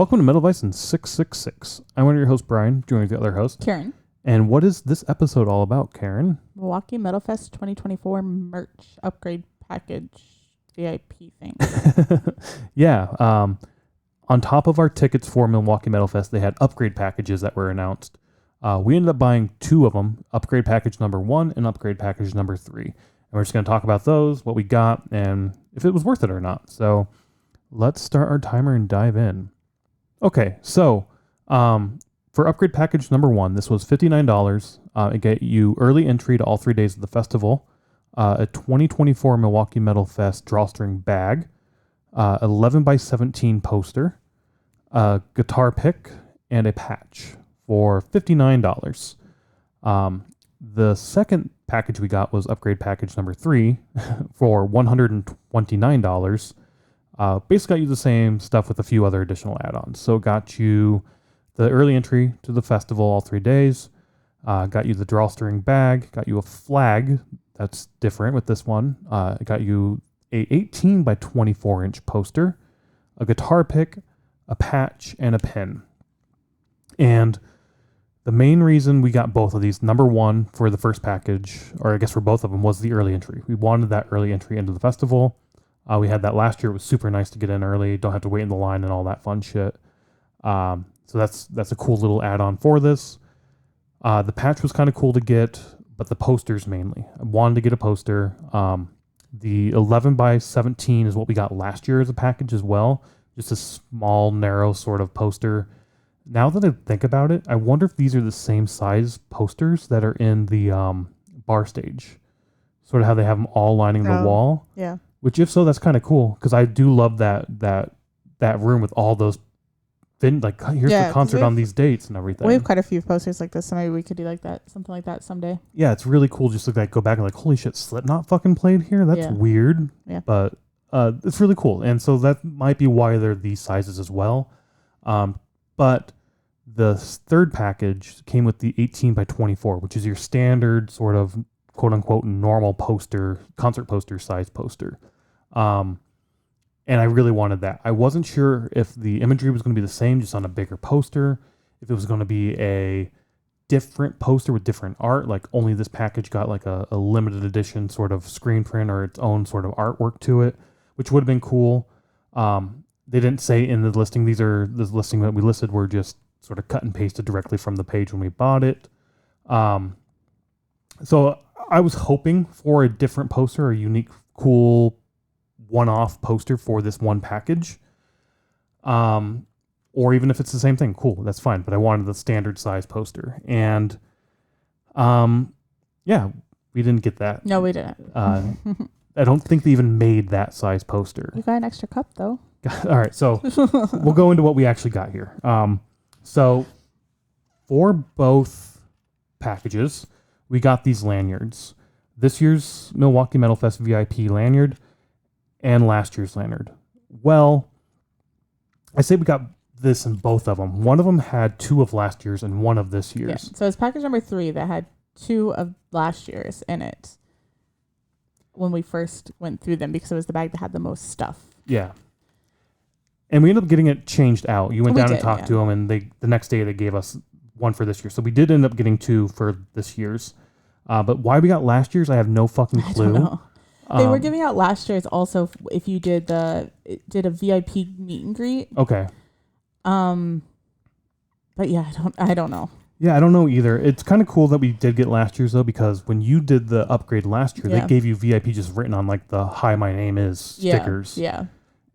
Welcome to MetalVice in 666. I'm one of your hosts, Brian, joined with the other host, Karen. And what is this episode all about, Karen? Milwaukee MetalFest 2024 merch upgrade package VIP thing. Yeah. On top of our tickets for Milwaukee MetalFest, they had upgrade packages that were announced. We ended up buying two of them, upgrade package number 1 and upgrade package number 3. And we're just going to talk about those, what we got, and if it was worth it or not. So let's start our timer and dive in. Okay, so for upgrade package number 1, this was $59. It get you early entry to all 3 days of the festival, a 2024 Milwaukee Metal Fest drawstring bag, 11 by 17 poster, a guitar pick, and a patch for $59. The second package we got was upgrade package number 3 for $129. Basically got you the same stuff with a few other additional add-ons. So it got you the early entry to the festival all 3 days, got you the drawstring bag, got you a flag that's different with this one. It got you a 18 by 24 inch poster, a guitar pick, a patch, and a pin. And the main reason we got both of these, number 1 for the first package, or I guess for both of them, was the early entry. We wanted that early entry into the festival. We had that last year. It was super nice to get in early. Don't have to wait in the line and all that fun shit. So that's a cool little add-on for this. The patch was kind of cool to get, but the posters mainly. I wanted to get a poster. The 11 by 17 is what we got last year as a package as well. Just a small, narrow sort of poster. Now that I think about it, I wonder if these are the same size posters that are in the bar stage. Sort of how they have them all lining the wall. Yeah. Which, if so, that's kind of cool because I do love that room with all those. Here's the concert on these dates and everything. We have quite a few posters like this, so maybe we could do like that, something like that someday. Yeah, it's really cool. Just to go back and holy shit, Slipknot fucking played here. That's weird. Yeah. But it's really cool, and so that might be why they're these sizes as well. But the third package came with the 18 by 24, which is your standard sort of quote unquote normal poster, concert poster size poster. And I really wanted that. I wasn't sure if the imagery was going to be the same, just on a bigger poster, if it was going to be a different poster with different art, like only this package got like a limited edition sort of screen print or its own sort of artwork to it, which would have been cool. They didn't say in the listing, the listing that we listed were just sort of cut and pasted directly from the page when we bought it. So I was hoping for a different poster, a unique, cool one-off poster for this one package. Or even if it's the same thing, cool, that's fine. But I wanted the standard size poster. And we didn't get that. No, we didn't. I don't think they even made that size poster. You got an extra cup, though. All right, so we'll go into what we actually got here. So for both packages, we got these lanyards. This year's Milwaukee Metal Fest VIP lanyard and last year's lanyard. Well, I say we got this in both of them. One of them had 2 of last year's and 1 of this year's. Yeah. So it's package number 3 that had 2 of last year's in it when we first went through them because it was the bag that had the most stuff. Yeah. And we ended up getting it changed out. You went down and talked to them, and the next day they gave us 1 for this year. So we did end up getting 2 for this year's. But why we got last year's, I have no fucking clue. I don't know. They were giving out last year's also if you did a VIP meet and greet. Okay. But yeah, I don't know. Yeah, I don't know either. It's kind of cool that we did get last year's though, because when you did the upgrade last year, they gave you VIP just written on like the "Hi, my name is" stickers. Yeah.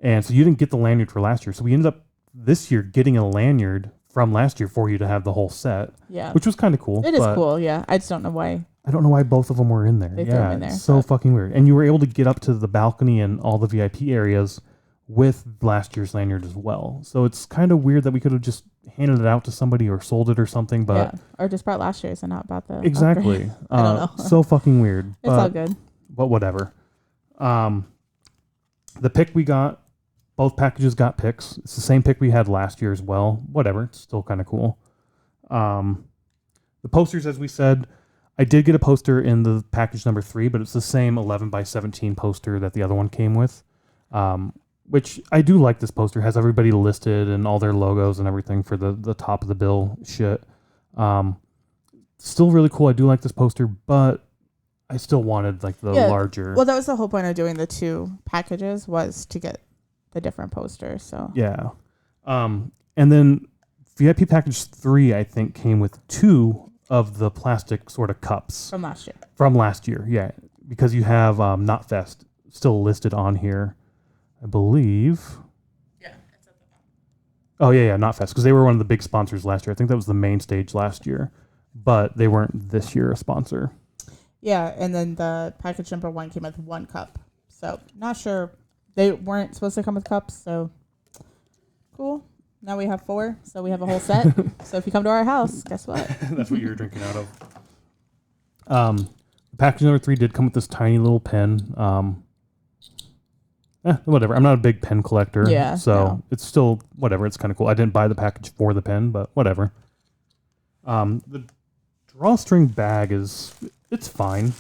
And so you didn't get the lanyard for last year. So we ended up this year getting a lanyard from last year for you to have the whole set. Yeah. Which was kind of cool. It is cool, yeah. I just don't know why. I don't know why both of them were in there. They threw them in there. So fucking weird. And you were able to get up to the balcony and all the VIP areas with last year's lanyard as well. So it's kind of weird that we could have just handed it out to somebody or sold it or something. But or just brought last year's and not bought the exactly. I don't know. So fucking weird. It's all good. But whatever. The pick we got, both packages got picks. It's the same pick we had last year as well. Whatever. It's still kind of cool. The posters, as we said, I did get a poster in the package number 3, but it's the same 11 by 17 poster that the other one came with. which I do like. This poster has everybody listed and all their logos and everything for the top of the bill shit. Still really cool. I do like this poster, but I still wanted like the larger. Well, that was the whole point of doing the 2 packages, was to get the different posters. So yeah. And then VIP package 3, I think, came with 2 of the plastic sort of cups from last year. Yeah, because you have Knotfest still listed on here, I believe. Yeah, it's at the back. Oh yeah, Knotfest, because they were one of the big sponsors last year. I think that was the main stage last year, but they weren't this year a sponsor. Yeah, and then the package number 1 came with 1 cup. So not sure, they weren't supposed to come with cups. So cool. Now we have 4, so we have a whole set. So if you come to our house, guess what? That's what you're drinking out of. Package number 3 did come with this tiny little pen. Whatever. I'm not a big pen collector. Yeah. So it's still whatever. It's kind of cool. I didn't buy the package for the pen, but whatever. The drawstring bag it's fine.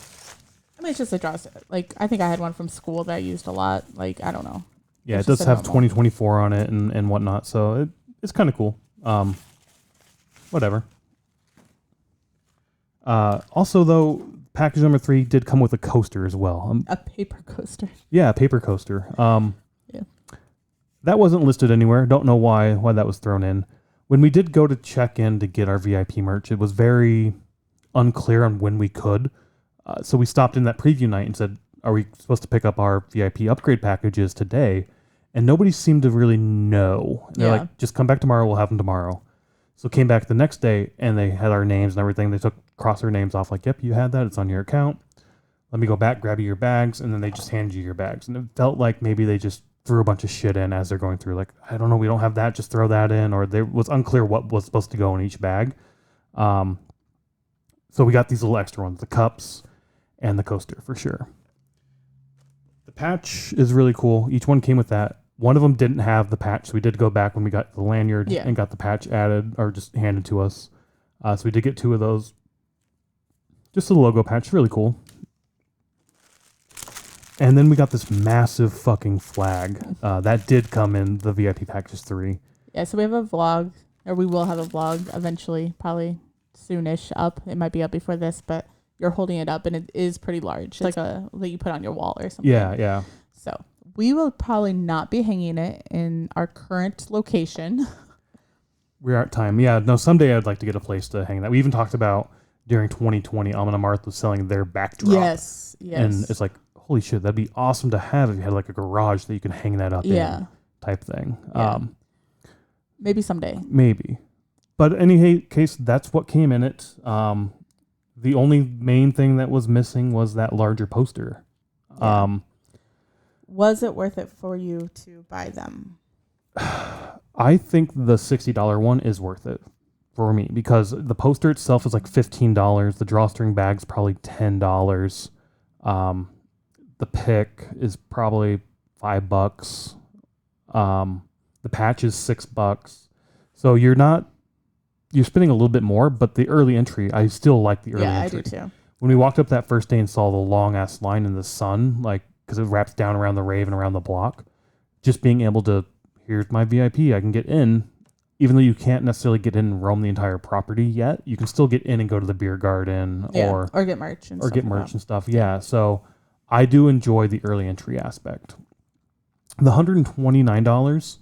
I mean, it's just a drawstring. Like, I think I had one from school that I used a lot. Like, I don't know. Yeah, it does have 2024 on it and whatnot, so it's kind of cool. Whatever. Also, though, package number 3 did come with a coaster as well. A paper coaster. Yeah, a paper coaster. Yeah. That wasn't listed anywhere. Don't know why that was thrown in. When we did go to check in to get our VIP merch, it was very unclear on when we could. So we stopped in that preview night and said, are we supposed to pick up our VIP upgrade packages today? And nobody seemed to really know. And they're like, just come back tomorrow. We'll have them tomorrow. So came back the next day and they had our names and everything. They crossed our names off like, yep, you had that. It's on your account. Let me go back, grab you your bags. And then they just hand you your bags. And it felt like maybe they just threw a bunch of shit in as they're going through. Like, I don't know, we don't have that. Just throw that in. Or it was unclear what was supposed to go in each bag. So we got these little extra ones, the cups and the coaster for sure. The patch is really cool. Each one came with that. One of them didn't have the patch, so we did go back when we got the lanyard and got the patch added or just handed to us. So we did get 2 of those. Just a logo patch, really cool. And then we got this massive fucking flag. That did come in the VIP packages 3. Yeah, so we have a vlog, or we will have a vlog eventually, probably soonish up. It might be up before this, but you're holding it up and it is pretty large. It's like a that you put on your wall or something. Yeah. So we will probably not be hanging it in our current location. We're at time. Yeah, no, someday I'd like to get a place to hang that. We even talked about during 2020, Amon Amarth was selling their backdrop. Yes. And it's like, holy shit, that'd be awesome to have if you had like a garage that you can hang that up in type thing. Yeah. Maybe someday. Maybe. But in any case, that's what came in it. The only main thing that was missing was that larger poster. Yeah. Was it worth it for you to buy them? I think the $60 one is worth it for me because the poster itself is like $15. The drawstring bag's probably $10. The pick is probably $5. The patch is $6. So you're spending a little bit more, but the early entry, I still like the early entry. Yeah, I do too. When we walked up that first day and saw the long ass line in the sun, like, because it wraps down around the Rave and around the block, just being able to, here's my VIP, I can get in, even though you can't necessarily get in and roam the entire property yet, you can still get in and go to the beer garden or get merch and stuff. Yeah. So I do enjoy the early entry aspect. The $129,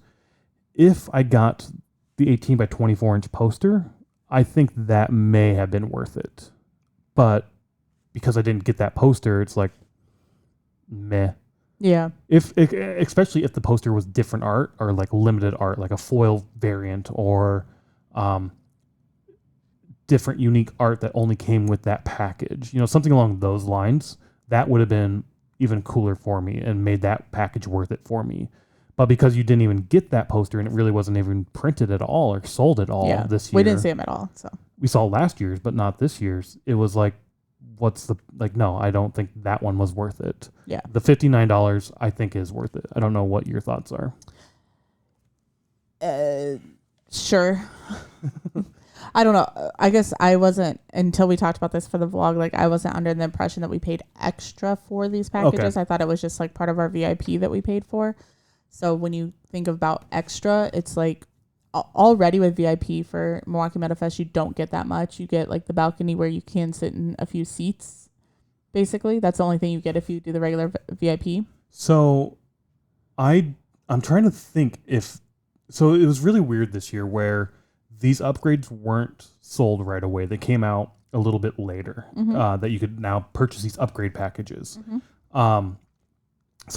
if I got the 18 by 24 inch poster, I think that may have been worth it. But because I didn't get that poster, it's like, meh. Yeah. Especially if the poster was different art or like limited art, like a foil variant or different unique art that only came with that package, something along those lines, that would have been even cooler for me and made that package worth it for me. But because you didn't even get that poster and it really wasn't even printed at all or sold at all this year. We didn't see them at all. So we saw last year's, but not this year's. It was like, no, I don't think that one was worth it. Yeah. The $59 I think is worth it. I don't know what your thoughts are. Sure. I don't know. I guess I wasn't, until we talked about this for the vlog, like I wasn't under the impression that we paid extra for these packages. Okay. I thought it was just like part of our VIP that we paid for. So when you think about extra, it's like already with VIP for Milwaukee Metal Fest, you don't get that much. You get like the balcony where you can sit in a few seats. Basically, that's the only thing you get if you do the regular VIP. So I'm trying to think so it was really weird this year where these upgrades weren't sold right away. They came out a little bit later, that you could now purchase these upgrade packages. So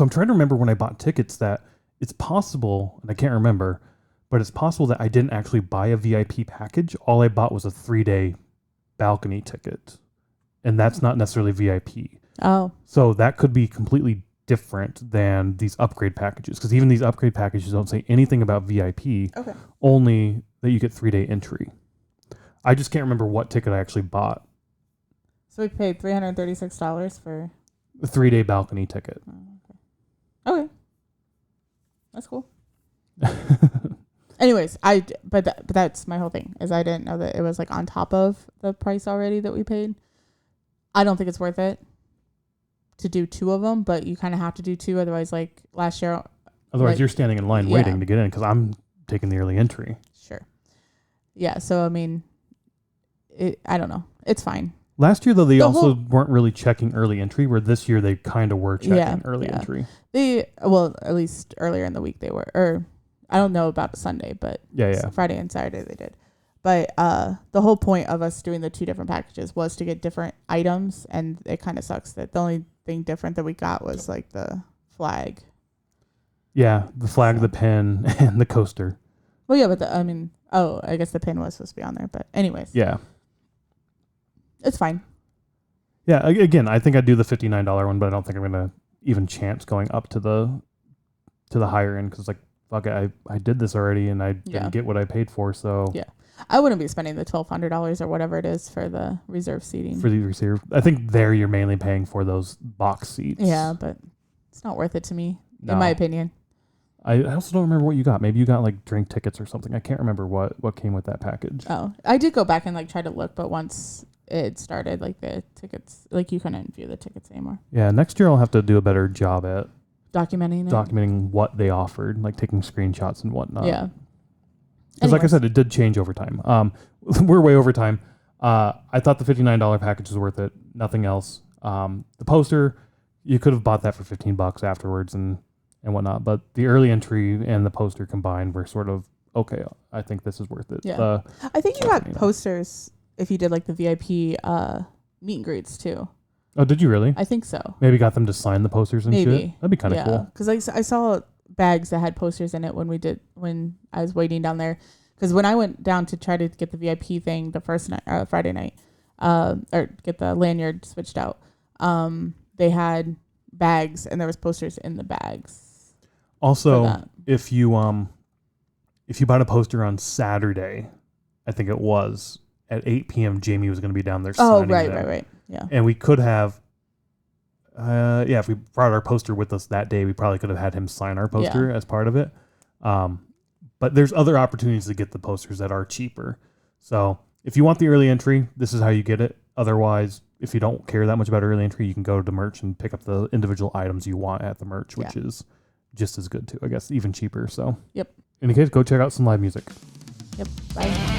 I'm trying to remember when I bought tickets that it's possible, and I can't remember, but it's possible that I didn't actually buy a VIP package. All I bought was a 3-day balcony ticket, and that's not necessarily VIP. Oh. So that could be completely different than these upgrade packages, because even these upgrade packages don't say anything about VIP, only that you get 3-day entry. I just can't remember what ticket I actually bought. So we paid $336 for a 3-day balcony ticket. Okay. That's cool. Anyways, but that's my whole thing, is I didn't know that it was like on top of the price already that we paid. I don't think it's worth it to do 2 of them, but you kind of have to do 2, otherwise like last year. Otherwise you're standing in line waiting to get in, because I'm taking the early entry. Sure. Yeah, so I mean, I don't know. It's fine. Last year, though, they also weren't really checking early entry, where this year they kind of were checking early entry. At least earlier in the week they were. Or I don't know about Sunday, but Friday and Saturday they did. But the whole point of us doing the 2 different packages was to get different items, and it kind of sucks that the only thing different that we got was like the flag. Yeah, the flag, the pin, and the coaster. Well, yeah, but I guess the pin was supposed to be on there. But anyways. Yeah. It's fine. Yeah, again, I think I'd do the $59 one, but I don't think I'm going to even chance going up to the higher end, because like, fuck it, I did this already and I didn't get what I paid for, so. Yeah. I wouldn't be spending the $1,200 or whatever it is for the reserve seating. For the reserve. I think there you're mainly paying for those box seats. Yeah, but it's not worth it to me, in my opinion. I also don't remember what you got. Maybe you got like drink tickets or something. I can't remember what came with that package. Oh, I did go back and like try to look, but once it started, like the tickets, like you couldn't view the tickets anymore. Yeah, next year I'll have to do a better job at documenting what they offered, like taking screenshots and whatnot. Yeah. Because like I said, it did change over time. We're way over time. I thought the $59 package was worth it. Nothing else. The poster, you could have bought that for $15 afterwards and whatnot. But the early entry and the poster combined were sort of, okay, I think this is worth it. Yeah. I think you got posters if you did like the VIP meet and greets too. Oh, did you really? I think so. Maybe got them to sign the posters and shit? That'd be kind of cool. Because I saw bags that had posters in it when I was waiting down there. Because when I went down to try to get the VIP thing the first night, Friday night, or get the lanyard switched out, they had bags and there was posters in the bags. Also, if you bought a poster on Saturday, I think it was, at 8 p.m. Jamie was going to be down there signing them. Right. Yeah. And we could have, if we brought our poster with us that day, we probably could have had him sign our poster as part of it. But there's other opportunities to get the posters that are cheaper. So if you want the early entry, this is how you get it. Otherwise, if you don't care that much about early entry, you can go to merch and pick up the individual items you want at the merch, which is just as good too, I guess, even cheaper. So, yep. In any case, go check out some live music. Yep. Bye.